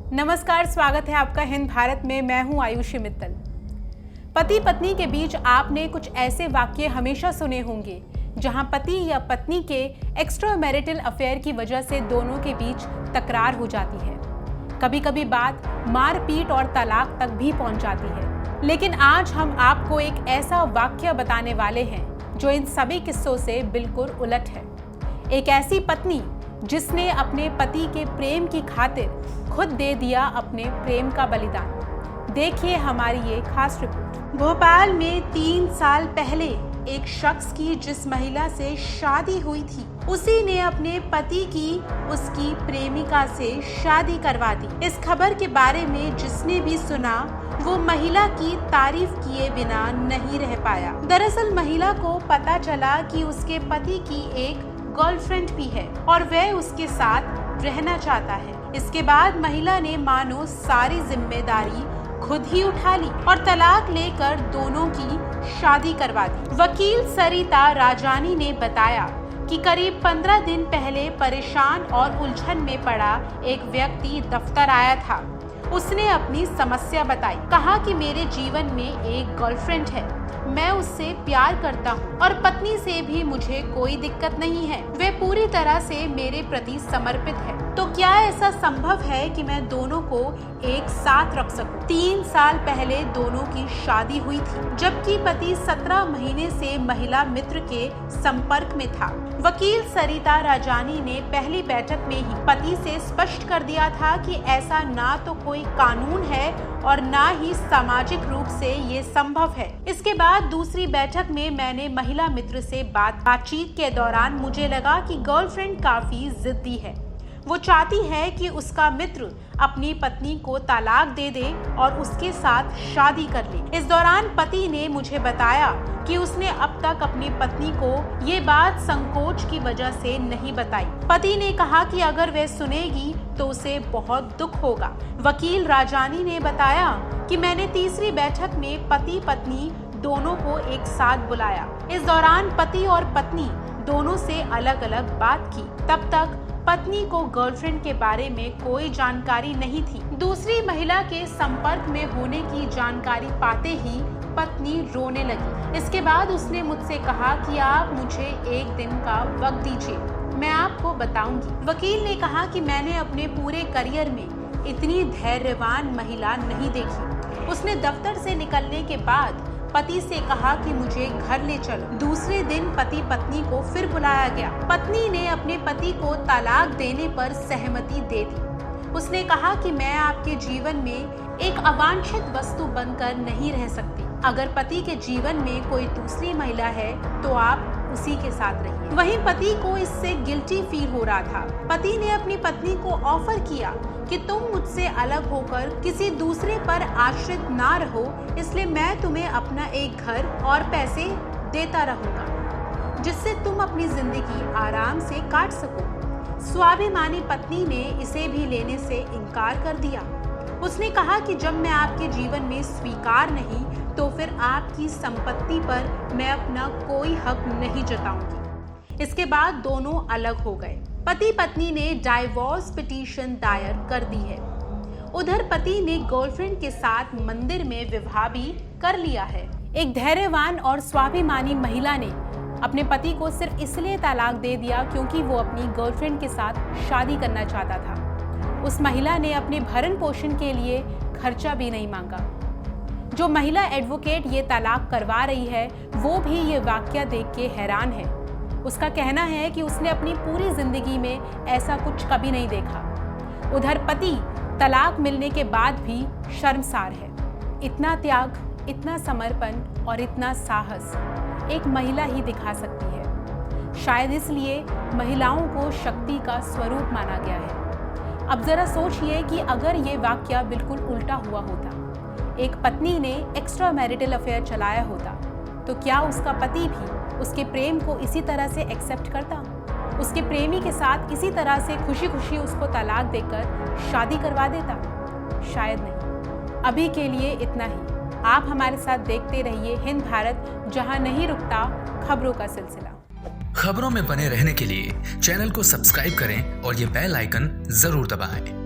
नमस्कार, स्वागत है आपका हिंद भारत में। मैं हूं आयुषी मित्तल। पति पत्नी के बीच आपने कुछ ऐसे वाक्य हमेशा सुने होंगे जहां पति या पत्नी के एक्स्ट्रा मैरिटल अफेयर की वजह से दोनों के बीच तकरार हो जाती है। कभी कभी बात मारपीट और तलाक तक भी पहुंच जाती है। लेकिन आज हम आपको एक ऐसा वाक्य बताने वाले हैं जो इन सभी किस्सों से बिल्कुल उलट है। एक ऐसी पत्नी जिसने अपने पति के प्रेम की खातिर खुद दे दिया अपने प्रेम का बलिदान। देखिए हमारी ये खास रिपोर्ट। भोपाल में 3 साल पहले एक शख्स की जिस महिला से शादी हुई थी, उसी ने अपने पति की उसकी प्रेमिका से शादी करवा दी। इस खबर के बारे में जिसने भी सुना वो महिला की तारीफ किए बिना नहीं रह पाया। दरअसल महिला को पता चला कि उसके पति की एक गर्लफ्रेंड भी है और वह उसके साथ रहना चाहता है। इसके बाद महिला ने मानो सारी जिम्मेदारी खुद ही उठा ली और तलाक लेकर दोनों की शादी करवा दी। वकील सरिता राजानी ने बताया कि करीब 15 दिन पहले परेशान और उलझन में पड़ा एक व्यक्ति दफ्तर आया था। उसने अपनी समस्या बताई। कहा कि मेरे जीवन में एक गर्लफ्रेंड है, मैं उससे प्यार करता हूँ और पत्नी से भी मुझे कोई दिक्कत नहीं है। वे पूरी तरह से मेरे प्रति समर्पित है। तो क्या ऐसा संभव है कि मैं दोनों को एक साथ रख सकूं? 3 साल पहले दोनों की शादी हुई थी, जबकि पति 17 महीने से महिला मित्र के संपर्क में था। वकील सरिता राजानी ने पहली बैठक में ही पति से स्पष्ट कर दिया था कि ऐसा ना तो कोई कानून है और ना ही सामाजिक रूप से ये संभव है। इसके बाद दूसरी बैठक में मैंने महिला मित्र से बातचीत के दौरान मुझे लगा कि गर्लफ्रेंड काफी जिद्दी है। वो चाहती है कि उसका मित्र अपनी पत्नी को तलाक दे दे और उसके साथ शादी कर ले। इस दौरान पति ने मुझे बताया कि उसने अब तक अपनी पत्नी को ये बात संकोच की वजह से नहीं बताई। पति ने कहा कि अगर वह सुनेगी तो उसे बहुत दुख होगा। वकील राजानी ने बताया कि मैंने तीसरी बैठक में पति पत्नी दोनों को एक साथ बुलाया। इस दौरान पति और पत्नी दोनों से अलग अलग बात की। तब तक पत्नी को गर्लफ्रेंड के बारे में कोई जानकारी नहीं थी। दूसरी महिला के संपर्क में होने की जानकारी पाते ही पत्नी रोने लगी। इसके बाद उसने मुझसे कहा कि आप मुझे एक दिन का वक्त दीजिए, मैं आपको बताऊंगी। वकील ने कहा कि मैंने अपने पूरे करियर में इतनी धैर्यवान महिला नहीं देखी। उसने दफ्तर से निकलने के बाद पति से कहा कि मुझे घर ले चलो। दूसरे दिन पति पत्नी को फिर बुलाया गया। पत्नी ने अपने पति को तलाक देने पर सहमति दे दी। उसने कहा कि मैं आपके जीवन में एक अवांछित वस्तु बनकर नहीं रह सकती। अगर पति के जीवन में कोई दूसरी महिला है तो आप उसी के साथ रहिए। वहीं पति को इससे गिल्टी फील हो रहा था। पति ने अपनी पत्नी को ऑफर किया कि तुम मुझसे अलग होकर किसी दूसरे पर आश्रित ना रहो, इसलिए मैं तुम्हें अपना एक घर और पैसे देता रहूंगा जिससे तुम अपनी जिंदगी आराम से काट सको। स्वाभिमानी पत्नी ने इसे भी लेने से इनकार कर दिया। उसने कहा कि जब मैं आपके जीवन में स्वीकार नहीं तो फिर आपकी संपत्ति पर मैं अपना कोई हक नहीं जताऊंगी। इसके बाद दोनों अलग हो गए। पति पत्नी ने डाइवोर्स पिटीशन दायर कर दी है। उधर पति ने गर्लफ्रेंड के साथ मंदिर में विवाह भी कर लिया है। एक धैर्यवान और स्वाभिमानी महिला ने अपने पति को सिर्फ इसलिए तलाक दे दिया क्योंकि वो अपनी गर्लफ्रेंड के साथ शादी करना चाहता था। उस महिला ने अपने भरण पोषण के लिए खर्चा भी नहीं मांगा। जो महिला एडवोकेट ये तलाक करवा रही है वो भी ये वाकया देख के हैरान है। उसका कहना है कि उसने अपनी पूरी जिंदगी में ऐसा कुछ कभी नहीं देखा। उधर पति तलाक मिलने के बाद भी शर्मसार है। इतना त्याग, इतना समर्पण और इतना साहस एक महिला ही दिखा सकती है। शायद इसलिए महिलाओं को शक्ति का स्वरूप माना गया है। अब जरा सोचिए कि अगर ये वाकया बिल्कुल उल्टा हुआ होता, एक पत्नी ने एक्स्ट्रा मैरिटल अफेयर चलाया होता, तो क्या उसका पति भी उसके प्रेम को इसी तरह से एक्सेप्ट करता? उसके प्रेमी के साथ इसी तरह से खुशी खुशी उसको तलाक देकर शादी करवा देता? शायद नहीं। अभी के लिए इतना ही। आप हमारे साथ देखते रहिए हिंद भारत, जहां नहीं रुकता खबरों का सिलसिला। खबरों में बने रहने के लिए चैनल को सब्सक्राइब करें और ये बेल आइकन जरूर दबाएं।